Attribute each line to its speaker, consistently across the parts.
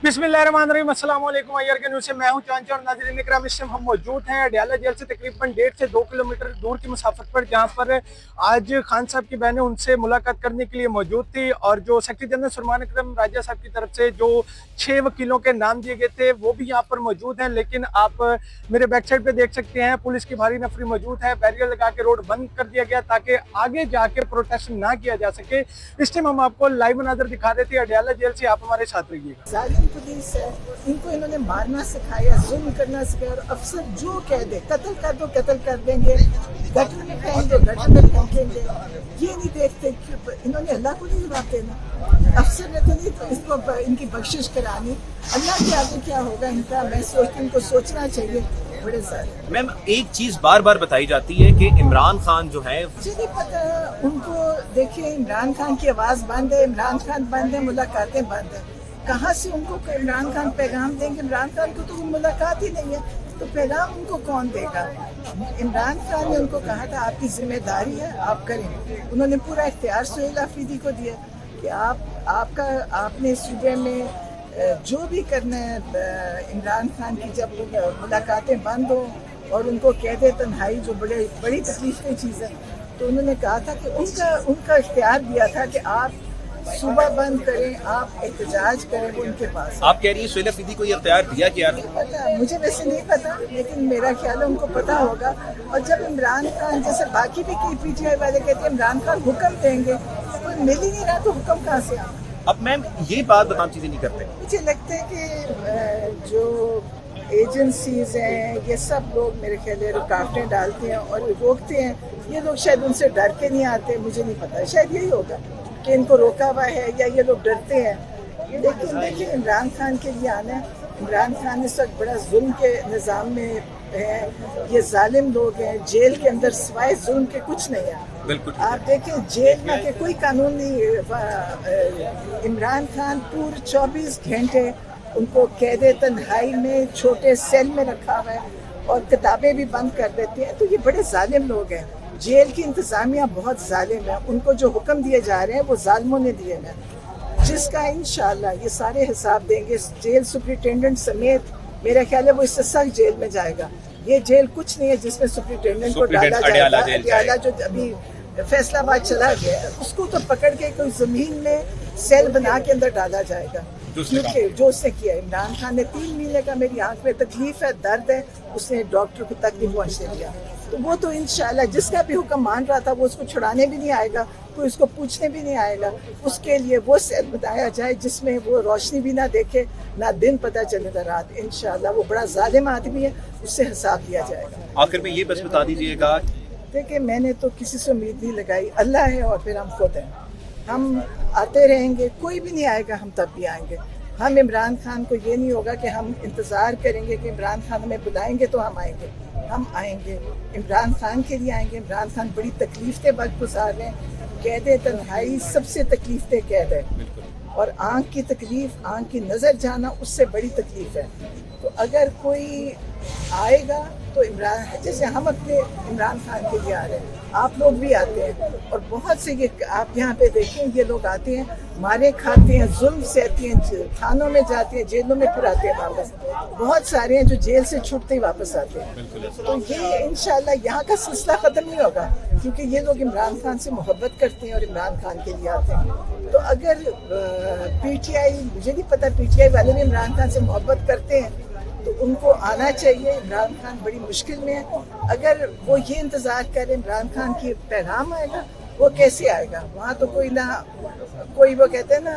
Speaker 1: बिस्मिल्लाहिर्रहमानिर्रहीम, अस्सलाम वालेकुम। आईआर के न्यूज़ से मैं हूं चांचा और नाज़रीन इकराम, इस टाइम हम मौजूद हैं अडयाला जेल से तकरीबन 1.5 से 2 किलोमीटर दूर की मुसाफत पर, जहां पर आज खान साहब की बहनें उनसे मुलाकात करने के लिए मौजूद थी। और जो सेक्रेटरी जनरल सलमान अकरम राजा साहब की तरफ से जो 6 वकीलों के नाम दिए गए थे वो भी यहाँ पर मौजूद हैं, लेकिन आप मेरे बैक साइड पे देख सकते हैं पुलिस की भारी नफरी मौजूद है। बैरियर लगा के रोड बंद कर दिया गया ताकि आगे जाके प्रोटेस्ट ना किया जा सके। इस टाइम हम आपको लाइव मनाजर दिखा रहे थे अडयाला जेल से, आप हमारे साथ रहिएगा।
Speaker 2: जालिम पुलिस है, इनको इन्होंने मारना सिखाया, जुल्म करना सिखाया। और अफसर जो कह दे कत्ल कर दो कत्ल कर देंगे, गटर में फेंक दो गटर में फेंकेंगे। ये नहीं देखते कि इन्होंने अल्लाह को नहीं जवाब देना, अफसर ने तो नहीं तो इसको इनकी बख्शिश करानी। अल्लाह के आगे क्या होगा इनका, मैं सोचती इनको सोचना चाहिए। बड़े सारे
Speaker 3: मैम एक चीज बार बार बताई जाती है कि इमरान खान जो है,
Speaker 2: मुझे नहीं पता उनको। देखिए इमरान खान की आवाज़ बंद है, इमरान खान बंद है, मुलाकातें बंद है। कहाँ से उनको इमरान खान पैगाम देंगे? इमरान खान को तो मुलाकात ही नहीं है, तो पैगाम उनको कौन देगा? इमरान खान ने उनको कहा था आपकी जिम्मेदारी है, आप करें। उन्होंने पूरा इख्तियार सुहेल आफरीदी को दिया कि आपने सूबे में जो भी करना है। इमरान खान की जब मुलाकातें बंद हो और उनको कह दे तन्हाई, जो बड़ी तकलीफ की चीज़ है, तो उन्होंने कहा था कि उनका इख्तियार दिया था कि आप सुबह बंद करें, आप एहतजाज करें। वो उनके पास
Speaker 3: आप कह रही है सुहेल अफरीदी को ये इख्तियार दिया क्या?
Speaker 2: नहीं पता, मुझे वैसे नहीं पता, लेकिन मेरा ख्याल है उनको पता होगा। और जब इमरान खान जैसे बाकी भी कई पीटीआई वाले कहते हैं इमरान खान हुक्म देंगे, कोई मिल ही नहीं रहा तो हुक्म कहाँ से आए?
Speaker 3: अब मैम ये बात बताम चीजें नहीं करते।
Speaker 2: मुझे लगता है कि जो एजेंसीज हैं ये सब लोग मेरे ख्याल है रुकावटें डालते हैं और रोकते हैं। ये लोग शायद उनसे डर के नहीं आते, मुझे नहीं पता, शायद यही होगा कि इनको रोका हुआ है या ये लोग डरते हैं। लेकिन देखिए इमरान खान के लिए आना है, इमरान खान इस वक्त बड़ा जुल्म के निज़ाम में है। ये जालिम लोग हैं, जेल के अंदर सिवाय जुल्म के कुछ नहीं है।
Speaker 3: बिल्कुल
Speaker 2: आप देखें जेल में के कोई कानून नहीं। इमरान खान पूरे 24 घंटे उनको कैद तन्हाई में छोटे सेल में रखा हुआ है और किताबें भी बंद कर देते हैं। तो ये बड़े जालिम लोग हैं। जेल की इंतज़ामिया बहुत जालिम है, उनको जो हुक्म दिए जा रहे हैं वो जालिमों ने दिए हैं, जिसका इंशाल्लाह ये सारे हिसाब देंगे। जेल सुपरिटेंडेंट समेत मेरा ख्याल है वो इससे सख्त जेल में जाएगा। ये जेल कुछ नहीं है जिसमें सुपरिटेंडेंट को डाला जाएगा। अडयाला जो अभी फैसलाबाद चला गया उसको तो पकड़ के कोई जमीन में सेल बना के अंदर डाला जाएगा, क्योंकि जो उसने किया। इमरान खान ने 3 महीने का मेरी आंख में तकलीफ है, दर्द है, उसने डॉक्टर को तक नहीं पहुँचने दिया। तो वो तो इंशाल्लाह जिसका भी हुक्म मान रहा था वो उसको छुड़ाने भी नहीं आएगा, कोई उसको पूछने भी नहीं आएगा। उसके लिए वो सेल बताया जाए जिसमें वो रोशनी भी ना देखे, ना दिन पता चले ना रात। इंशाल्लाह वो बड़ा जालिम आदमी है, उससे हिसाब लिया जाएगा।
Speaker 3: आखिर में ये बस बता दीजिएगा।
Speaker 2: देखिए मैंने तो किसी से उम्मीद नहीं लगाई, अल्लाह है और फिर हम खुद हैं। हम आते रहेंगे, कोई भी नहीं आएगा, हम तब भी आएंगे। हम इमरान खान को ये नहीं होगा कि हम इंतज़ार करेंगे कि इमरान खान हमें बुलाएंगे तो हम आएंगे। हम आएंगे, इमरान खान के लिए आएंगे। इमरान खान बड़ी तकलीफ के वक्त गुजार रहे हैं, कैद तन्हाई सबसे तकलीफ दे कैद है, और आँख की तकलीफ, आँख की नज़र जाना उससे बड़ी तकलीफ है। तो अगर कोई आएगा तो इमरान, जैसे हम अपने इमरान खान के लिए आ रहे हैं, आप लोग भी आते हैं। और बहुत से ये आप यहाँ पे देखें, ये लोग आते हैं, मारे खाते हैं, जुल्म सहते हैं, थानों में जाते हैं, जेलों में फिर आते हैं वापस। बहुत सारे हैं जो जेल से छूटते ही वापस आते हैं। तो ये इंशाल्लाह यहाँ का सिलसिला ख़त्म नहीं होगा, क्योंकि ये लोग इमरान खान से मोहब्बत करते हैं और इमरान खान के लिए आते हैं। तो अगर पीटीआई, मुझे नहीं पता पीटीआई वाले भी इमरान खान से मोहब्बत करते हैं तो उनको आना चाहिए। इमरान खान बड़ी मुश्किल में है, अगर वो ये इंतज़ार करें इमरान खान की पैगाम आएगा, वो कैसे आएगा? वहाँ तो कोई ना कोई, वो कहते हैं ना,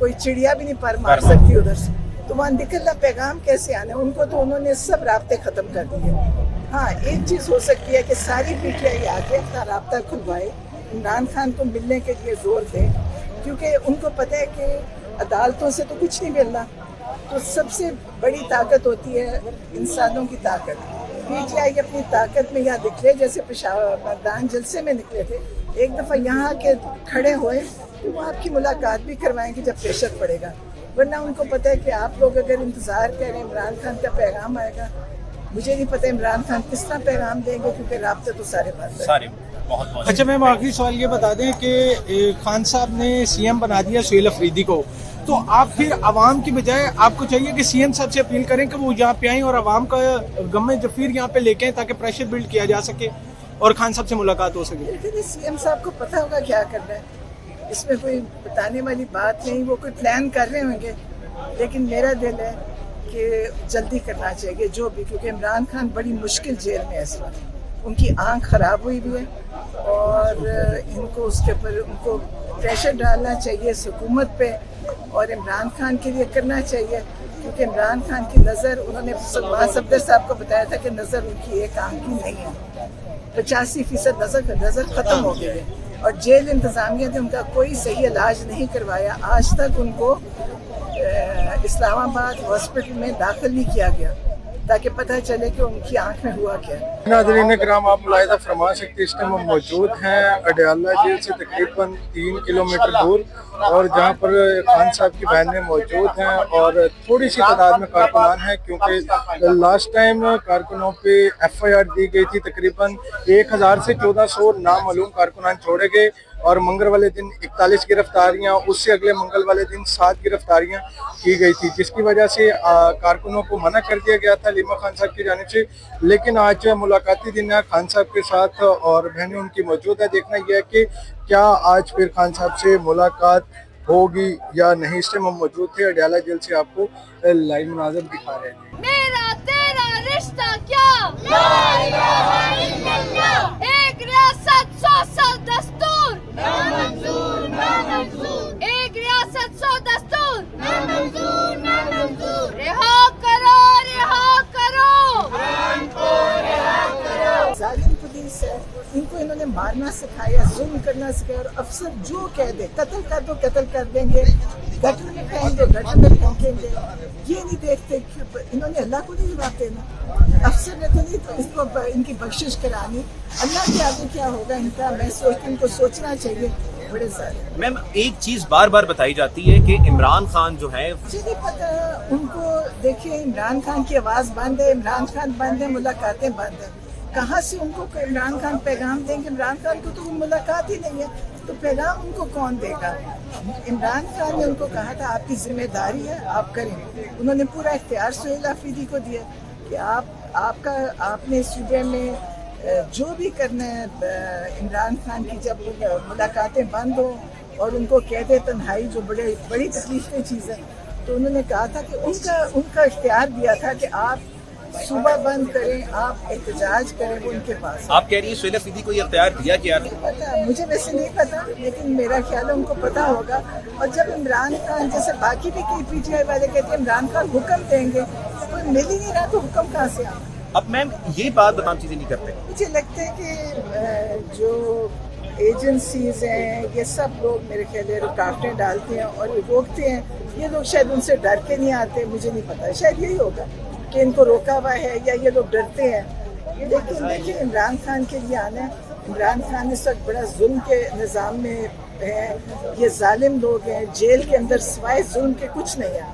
Speaker 2: कोई चिड़िया भी नहीं पर मार सकती उधर से, तो वहाँ निकलना पैगाम कैसे आना? उनको तो उन्होंने सब राब्ते ख़त्म कर दिए। हाँ एक चीज़ हो सकती है कि सारी पीटीआई आके अपना राब्ता खुलवाए, इमरान खान को मिलने के लिए ज़ोर दें, क्योंकि उनको पता है कि अदालतों से तो कुछ नहीं मिलना। तो सबसे बड़ी ताकत होती है इंसानों की ताकत। पीटीआई अपनी ताकत में यहाँ निकले, जैसे पेशावर मैदान जलसे में निकले थे, एक दफ़ा यहाँ के खड़े हुए तो वो आपकी मुलाकात भी करवाएंगे जब प्रेशर पड़ेगा। वरना उनको पता है कि आप लोग अगर इंतज़ार करें इमरान खान का पैगाम आएगा, मुझे नहीं पता इमरान खान किस तरह पैगाम देंगे, क्योंकि राब्ते तो सारे बंद हैं।
Speaker 3: बहुत बहुत
Speaker 1: अच्छा मैम, आखिरी सवाल ये बता दें कि खान साहब ने सीएम बना दिया सुहेल अफरीदी को, तो आप फिर आवाम की बजाय आपको चाहिए कि सीएम साहब से अपील करें कि वो यहाँ पे आएं और आवाम का गम जफीर यहाँ पे लेके आएं ताकि प्रेशर बिल्ड किया जा सके और खान साहब से मुलाकात हो सके।
Speaker 2: लेकिन सीएम साहब को पता होगा क्या करना है, इसमें कोई बताने वाली बात नहीं, वो कोई प्लान कर रहे होंगे, लेकिन मेरा दिल है कि जल्दी करना चाहिए जो भी, क्योंकि इमरान खान बड़ी मुश्किल जेल में है इस वक्त, उनकी आंख खराब हुई हुई है और इनको उसके ऊपर उनको प्रेशर डालना चाहिए इस हुकूमत पे और इमरान खान के लिए करना चाहिए, क्योंकि इमरान खान की नज़र, उन्होंने सलमान सफदर साहब को बताया था कि नज़र उनकी एक आंख की नहीं है, 85% नज़र ख़त्म हो गई है और जेल इंतज़ामिया ने उनका कोई सही इलाज नहीं करवाया, आज तक उनको इस्लामाबाद हॉस्पिटल में दाखिल नहीं किया गया ताकि पता चले कि उनकी आंख में हुआ क्या है।
Speaker 1: नाज़रीन कराम, आप मुलाहिज़ा फरमा सकते इस टाइम हम मौजूद हैं अडयाला जेल से तकरीबन 3 किलोमीटर दूर, और जहां पर खान साहब की बहनें मौजूद हैं और थोड़ी सी तादाद में कारकुनान हैं, क्योंकि लास्ट टाइम कारकुनों पे FIR दी गई थी, तकरीबन 1000 से 1400 नामालूम कारकुनान छोड़े गए और मंगल वाले दिन 41 गिरफ्तारियां, उससे अगले मंगल वाले दिन 7 गिरफ्तारियां की गई थी, जिसकी वजह से कारकुनों को मना कर दिया गया था लीमा खान साहब की जानिब से। लेकिन आज मुलाकाती दिन है खान साहब के साथ और बहनें उनकी मौजूद है, देखना यह है कि क्या आज फिर खान साहब से मुलाकात होगी या नहीं। इस टाइम हम मौजूद थे अडयाला जेल से, आपको लाइव मुनाज़र दिखा रहे हैं।
Speaker 4: मेरा तेरा रिश्ता क्या, ला इलाहा इल्लल्लाह, एक रियासत 100 साल दस्तूर, ना मंजूर ना मंजूर, एक रियासत 100 दस्तूर, ना मंजूर ना मंजूर, रिहा करो खान को रिहा करो।
Speaker 2: जालिम पुलिस है, इनको इन्होंने मारना सिखाया, जुल्म करना सिखाया और अफसर जो कह दे कत्ल कर दो कत्ल कर देंगे, गटर में फेंक दो गटर में फेंकेंगे, ये नहीं देखते कि इन्होंने अल्लाह को नहीं जवाब देना, अफसर ने तो नहीं तो इसको इनकी बख्शिश करानी, अल्लाह के आगे क्या होगा इनका, मैं सोचती इनको सोचना चाहिए बड़े सारे।
Speaker 3: मैम एक चीज बार बार बताई जाती है कि इमरान खान जो है,
Speaker 2: मुझे नहीं पता उनको, देखिए इमरान खान की आवाज़ बंद है, इमरान खान बंद है, मुलाकातें बंद है, कहाँ से उनको इमरान खान पैगाम देंगे, इमरान खान को तो मुलाकात ही नहीं है, तो पैगाम उनको कौन देगा। इमरान खान ने उनको कहा था आपकी जिम्मेदारी है आप करें, उन्होंने पूरा इख्तियार सुहेल अफरीदी को दिया कि आपने सूबे में जो भी करना है, इमरान खान की जब मुलाकातें बंद हो और उनको कह दे तन्हाई जो बड़ी तकलीफ की चीज़ है, तो उन्होंने कहा था कि उनका इख्तियार दिया था कि आप सुबह बंद करें, आप एहतजाज करें उनके पास।
Speaker 3: आप कह रही हैं सुहेल अफरीदी को ये इख्तियार दिया गया था?
Speaker 2: पता मुझे वैसे नहीं पता, लेकिन मेरा ख्याल है उनको पता होगा। और जब इमरान खान, जैसे बाकी भी कई PTI वाले कहते हैं इमरान खान हुक्म देंगे, कोई मिल ही नहीं रहा तो हुक्म कहाँ से आए।
Speaker 3: अब मैम ये बात तमाम चीजें नहीं करते,
Speaker 2: मुझे लगता है कि जो एजेंसीज हैं ये सब लोग मेरे ख्याल है रुकावटें डालते हैं और रोकते हैं, ये लोग शायद उनसे डर के नहीं आते, मुझे नहीं पता, शायद यही होगा कि इनको रोका हुआ है या ये लोग डरते हैं। लेकिन देखिए इमरान खान के लिए आना है, इमरान खान इस वक्त बड़ा जुल्म के निज़ाम में है, ये जालिम लोग हैं, जेल के अंदर सिवाय जुल्म के कुछ नहीं है।